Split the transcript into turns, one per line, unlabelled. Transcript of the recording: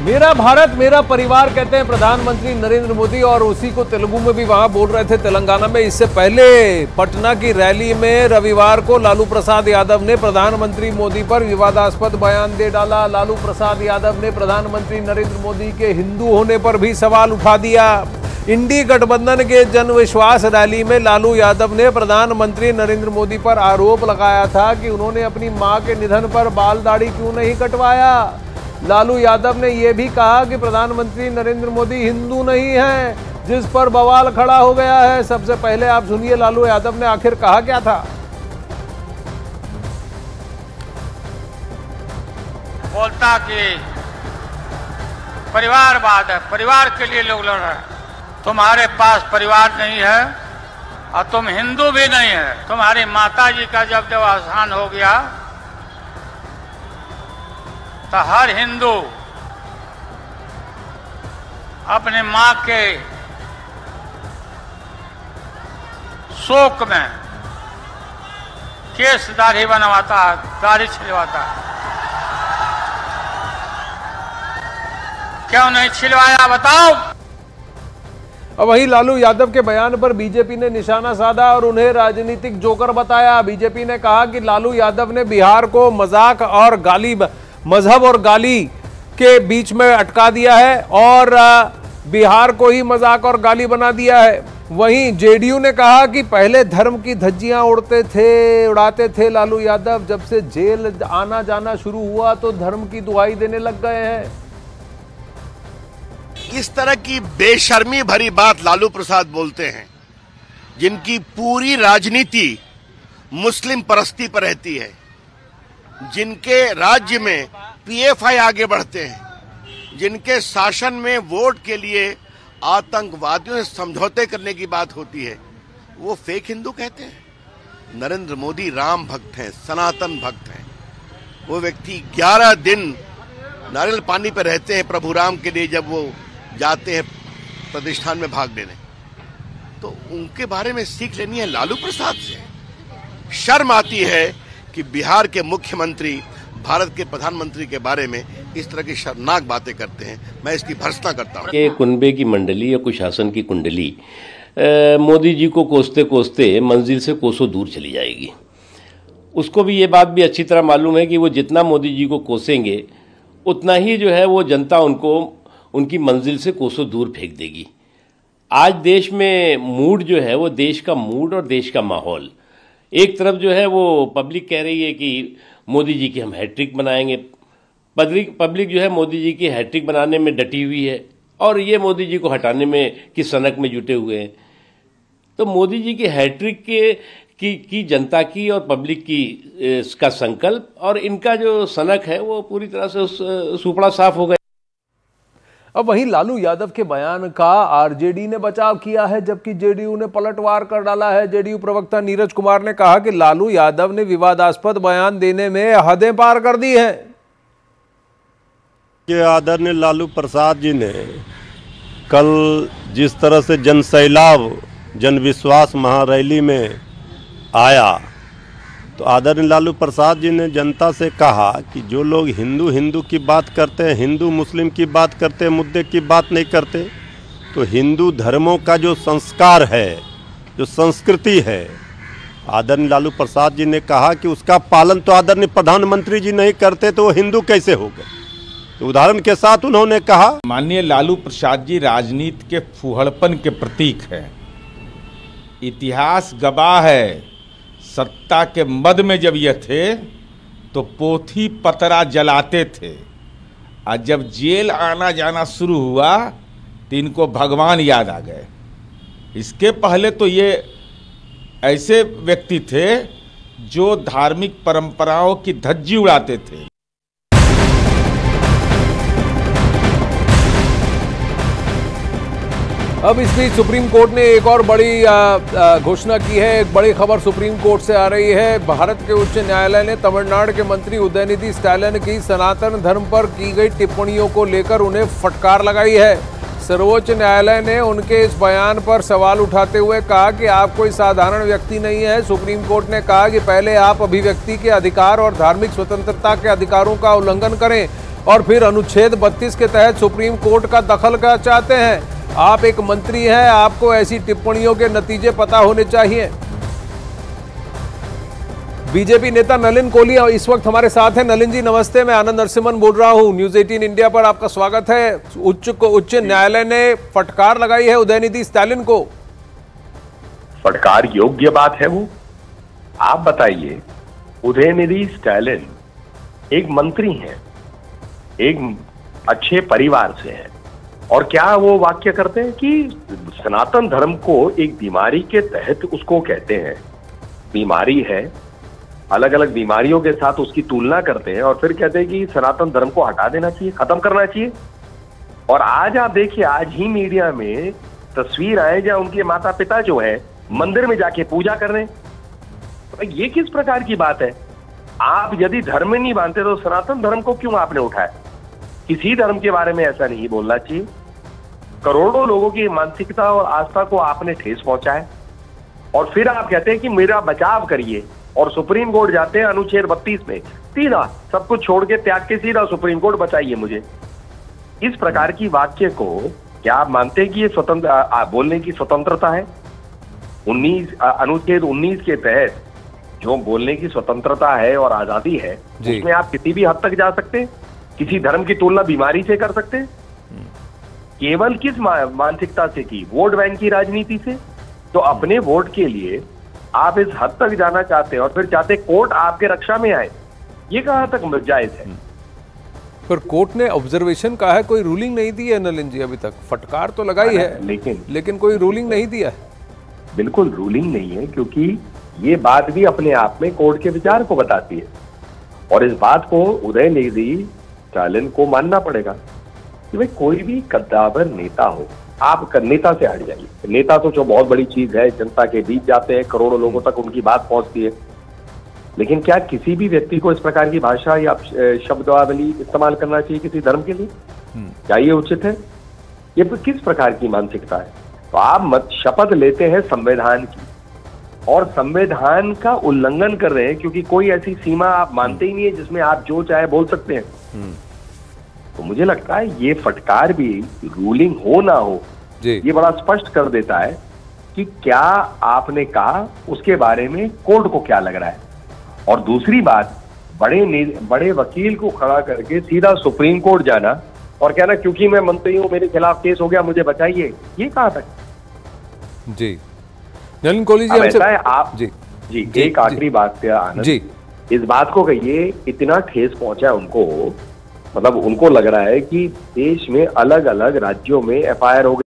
मेरा भारत मेरा परिवार कहते हैं प्रधानमंत्री नरेंद्र मोदी, और उसी को तेलुगु में भी वहां बोल रहे थे तेलंगाना में। इससे पहले पटना की रैली में रविवार को लालू प्रसाद यादव ने प्रधानमंत्री मोदी पर विवादास्पद बयान दे डाला। लालू प्रसाद यादव ने प्रधानमंत्री नरेंद्र मोदी के हिंदू होने पर भी सवाल उठा दिया। इंडी गठबंधन के जन विश्वास रैली में लालू यादव ने प्रधानमंत्री नरेंद्र मोदी पर आरोप लगाया था कि उन्होंने अपनी मां के निधन पर बाल दाढ़ी क्यों नहीं कटवाया। लालू यादव ने यह भी कहा कि प्रधानमंत्री नरेंद्र मोदी हिंदू नहीं हैं, जिस पर बवाल खड़ा हो गया है। सबसे पहले आप सुनिए लालू यादव ने आखिर कहा क्या था।
बोलता कि परिवारवाद है, परिवार के लिए लोग लड़ रहे हैं। तुम्हारे पास परिवार नहीं है और तुम हिंदू भी नहीं है। तुम्हारी माता जी का जब देहावसान हो गया तो हर हिंदू अपने मां के शोक में केस दाढ़ी बनवाता है, दाढ़ी छिलवाता है। क्यों नहीं छिलवाया बताओ।
अब वहीं लालू यादव के बयान पर बीजेपी ने निशाना साधा और उन्हें राजनीतिक जोकर बताया। बीजेपी ने कहा कि लालू यादव ने बिहार को मजाक और गाली, मजहब और गाली के बीच में अटका दिया है और बिहार को ही मजाक और गाली बना दिया है। वहीं जेडीयू ने कहा कि पहले धर्म की धज्जियां उड़ाते थे लालू यादव, जब से जेल आना जाना शुरू हुआ तो धर्म की दुहाई देने लग गए हैं।
इस तरह की बेशर्मी भरी बात लालू प्रसाद बोलते हैं, जिनकी पूरी राजनीति मुस्लिम परस्ती पर रहती है, जिनके राज्य में पीएफआई आगे बढ़ते हैं, जिनके शासन में वोट के लिए आतंकवादियों से समझौते करने की बात होती है, वो फेक हिंदू कहते हैं। नरेंद्र मोदी राम भक्त हैं, सनातन भक्त हैं। वो व्यक्ति 11 दिन नारियल पानी पर रहते हैं प्रभु राम के लिए, जब वो जाते हैं प्रतिष्ठान में भाग लेने। तो उनके बारे में सीख लेनी है लालू प्रसाद से। शर्म आती है कि बिहार के मुख्यमंत्री भारत के प्रधानमंत्री के बारे में इस तरह की शर्मनाक बातें करते हैं। मैं इसकी भर्त्सना करता हूं।
कि कुनबे की मंडली या कुशासन की कुंडली मोदी जी को कोसते कोसते मंजिल से कोसों दूर चली जाएगी। उसको भी ये बात भी अच्छी तरह मालूम है कि वो जितना मोदी जी को कोसेंगे उतना ही जो है वो जनता उनको उनकी मंजिल से कोसों दूर फेंक देगी। आज देश में मूड जो है वो देश का मूड और देश का माहौल, एक तरफ जो है वो पब्लिक कह रही है कि मोदी जी की हम हैट्रिक बनाएंगे। पब्लिक जो है मोदी जी की हैट्रिक बनाने में डटी हुई है और ये मोदी जी को हटाने में की सनक में जुटे हुए हैं। तो मोदी जी की हैट्रिक की जनता की और पब्लिक की इसका संकल्प और इनका जो सनक है वो पूरी तरह से सुपड़ा साफ हो गया।
अब वहीं लालू यादव के बयान का आरजेडी ने बचाव किया है, जबकि जेडीयू ने पलटवार कर डाला है। जेडीयू प्रवक्ता नीरज कुमार ने कहा कि लालू यादव ने विवादास्पद बयान देने में हदें पार कर दी हैं।
ये आदरणीय लालू प्रसाद जी ने कल जिस तरह से जनसैलाब जन विश्वास महारैली में आया, तो आदरणीय लालू प्रसाद जी ने जनता से कहा कि जो लोग हिंदू हिंदू की बात करते हैं, हिंदू मुस्लिम की बात करते हैं, मुद्दे की बात नहीं करते, तो हिंदू धर्मों का जो संस्कार है, जो संस्कृति है, आदरणीय लालू प्रसाद जी ने कहा कि उसका पालन तो आदरणीय प्रधानमंत्री जी नहीं करते तो वो हिंदू कैसे हो गए। तो उदाहरण के साथ उन्होंने कहा,
माननीय लालू प्रसाद जी राजनीति के फूहड़पन के प्रतीक हैं। इतिहास गवाह है, सत्ता के मद में जब ये थे तो पोथी पतरा जलाते थे, और जब जेल आना जाना शुरू हुआ तो इनको भगवान याद आ गए। इसके पहले तो ये ऐसे व्यक्ति थे जो धार्मिक परंपराओं की धज्जी उड़ाते थे।
अब इस बीच सुप्रीम कोर्ट ने एक और बड़ी घोषणा की है। एक बड़ी खबर सुप्रीम कोर्ट से आ रही है। भारत के उच्च न्यायालय ने तमिलनाडु के मंत्री उदयनिधि स्टालिन की सनातन धर्म पर की गई टिप्पणियों को लेकर उन्हें फटकार लगाई है। सर्वोच्च न्यायालय ने उनके इस बयान पर सवाल उठाते हुए कहा कि आप कोई साधारण व्यक्ति नहीं है। सुप्रीम कोर्ट ने कहा कि पहले आप अभिव्यक्ति के अधिकार और धार्मिक स्वतंत्रता के अधिकारों का उल्लंघन करें, और फिर अनुच्छेद 32 के तहत सुप्रीम कोर्ट का दखल का चाहते हैं। आप एक मंत्री हैं, आपको ऐसी टिप्पणियों के नतीजे पता होने चाहिए। बीजेपी नेता नलिन कोहली इस वक्त हमारे साथ हैं। नलिन जी नमस्ते, मैं आनंद नरसिम्हन बोल रहा हूं, न्यूज 18 इंडिया पर आपका स्वागत है। उच्च न्यायालय ने फटकार लगाई है उदयनिधि स्टालिन को।
फटकार योग्य बात है वो? आप बताइए, उदयनिधि स्टालिन एक मंत्री हैं, एक अच्छे परिवार से हैं, और क्या वो वाक्य करते हैं कि सनातन धर्म को एक बीमारी के तहत उसको कहते हैं, बीमारी है, अलग अलग बीमारियों के साथ उसकी तुलना करते हैं और फिर कहते हैं कि सनातन धर्म को हटा देना चाहिए, खत्म करना चाहिए। और आज आप देखिए, आज ही मीडिया में तस्वीर आए जहां उनके माता पिता जो है मंदिर में जाके पूजा कर रहे हैं। तो ये किस प्रकार की बात है? आप यदि धर्म में नहीं मानते तो सनातन धर्म को क्यों आपने उठाया? किसी धर्म के बारे में ऐसा नहीं बोलना चाहिए। करोड़ों लोगों की मानसिकता और आस्था को आपने ठेस पहुंचाया और फिर आप कहते हैं कि मेरा बचाव करिए, और सुप्रीम कोर्ट जाते हैं अनुच्छेद 32 में, सीधा सब कुछ छोड़ के त्याग के सीधा सुप्रीम कोर्ट बचाइए मुझे। इस प्रकार की वाक्य को क्या आप मानते हैं कि ये स्वतंत्र बोलने की स्वतंत्रता है? अनुच्छेद 19 के तहत जो बोलने की स्वतंत्रता है और आजादी है, उसमें आप किसी भी हद तक जा सकते हैं, किसी धर्म की तुलना बीमारी से कर सकते हैं। केवल किस मानसिकता से की? वोट बैंक की राजनीति से। तो अपने वोट के लिए आप इस हद तक जाना चाहते हैं और फिर चाहते कोर्ट आपके रक्षा में आए, ये कहां तक जायज है?
पर कोर्ट ने ऑब्जर्वेशन कहा है, कोई रूलिंग नहीं दी है नलिन जी अभी तक। फटकार तो लगाई है लेकिन कोई रूलिंग नहीं दिया है।
बिल्कुल रूलिंग नहीं है, क्योंकि ये बात भी अपने आप में कोर्ट के विचार को बताती है और इस बात को उदयनिधि स्टालिन को मानना पड़ेगा कि भाई कोई भी कद्दावर नेता हो, आप नेता से हट जाइए। नेता तो जो बहुत बड़ी चीज है, जनता के बीच जाते हैं, करोड़ों लोगों तक उनकी बात पहुंचती है, लेकिन क्या किसी भी व्यक्ति को इस प्रकार की भाषा या शब्दावली इस्तेमाल करना चाहिए किसी धर्म के लिए? क्या ये उचित है? ये किस प्रकार की मानसिकता है? तो आप शपथ लेते हैं संविधान की और संविधान का उल्लंघन कर रहे हैं, क्योंकि कोई ऐसी सीमा आप मानते ही नहीं है जिसमें आप जो चाहे बोल सकते हैं। तो मुझे लगता है ये फटकार भी रूलिंग हो ना हो, ये बड़ा स्पष्ट कर देता है कि क्या आपने कहा उसके बारे में कोर्ट को क्या लग रहा है। और दूसरी बात, बड़े वकील को खड़ा करके सीधा सुप्रीम कोर्ट जाना और कहना क्योंकि मैं मंत्री हूं मेरे खिलाफ केस हो गया मुझे बचाइए, ये कहां तक?
जी नलिन कोहली जी
ऐसा है आप जी एक आखिरी बात पे आनंद जी, इस बात को कहिए, इतना ठेस पहुंचा है उनको, मतलब उनको लग रहा है कि देश में अलग अलग राज्यों में FIR हो गई।